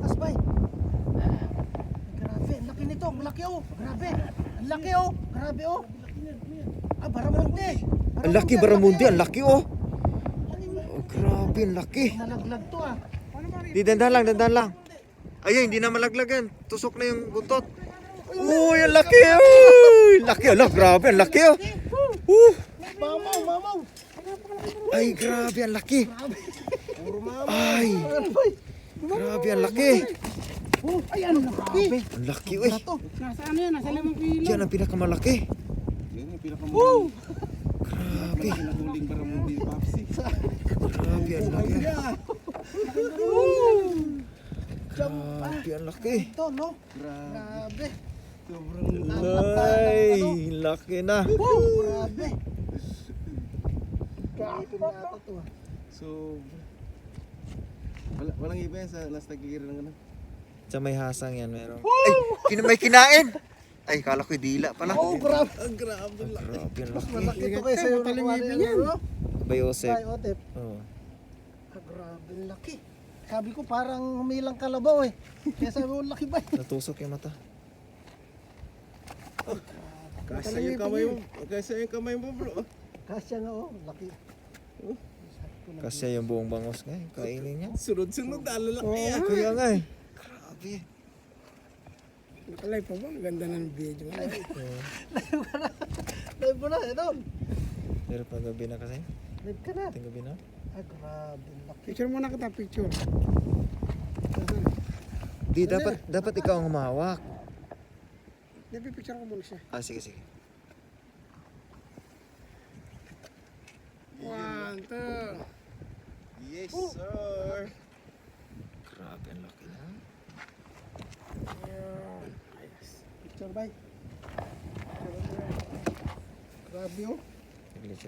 malakas bay. Grabe, ang laki nito, ang laki oh. Grabe, ang laki oh. Grabe oh. Ah, Baramundi. Ang laki, Baramundi, ang laki oh. Oh, grabe, ang laki. Malaglag to ah. Di, dandan lang. Ayun, hindi na malaglag yan. Tusok na yung buntot. Uy, ang laki. Uy, laki. Ala, grabe, ang laki oh. Mamaw. Ay, grabe, ang laki. Puro mamaw. Ay, grabe, ang laki. Ay, ano laki. Ang laki, uy. Nasa ano yan? Nasa 5 kilo. Yan ang pinakamalaki. Yan yung pinakamuling. Grabe. Pinahuling Baramundi ni Papsi. Grabe, ang laki. Grabe, ang laki. Ito, no? Grabe. Grabe. Sobrang Ay, laki na. Grabe. Grabe na ito to ah. So, walang iba yan sa last nagkikira ng ano. Sa may hasang yan meron. Ay, may kinain. Ay, kala ko dila pala. Oh, grabe. Grabe lang. Grabe, ang laki. Malaki ito kaysa yung nakuha niya, no? Bay Joseph. Bay Otep. Oh. Ah, grabe laki. Sabi ko parang humilang kalabaw eh. Kaya sabi ko laki ba? Natusok yung mata. Kasya yung kamay mo. Kasya yung kamay mo, bro. Kasya nga oh, laki. Kasi yung buong bangos nga, kainin niya. Sunod-sunod, lalaki yan. Kaya nga eh. Grabe. Nakalay pa ba? Ganda ng video. Live mo na, ito. Pero pag gabi na kasi. Live ka na. Ating gabi na. Ah, grabe laki. Picture muna kita, picture. Di, dapat ikaw ang humawak. Picture ko muna siya. Ah, sige. 1, 2. Yes, sir. Grabe, ang laki na. Picture bay. Grabe oh. Saglit.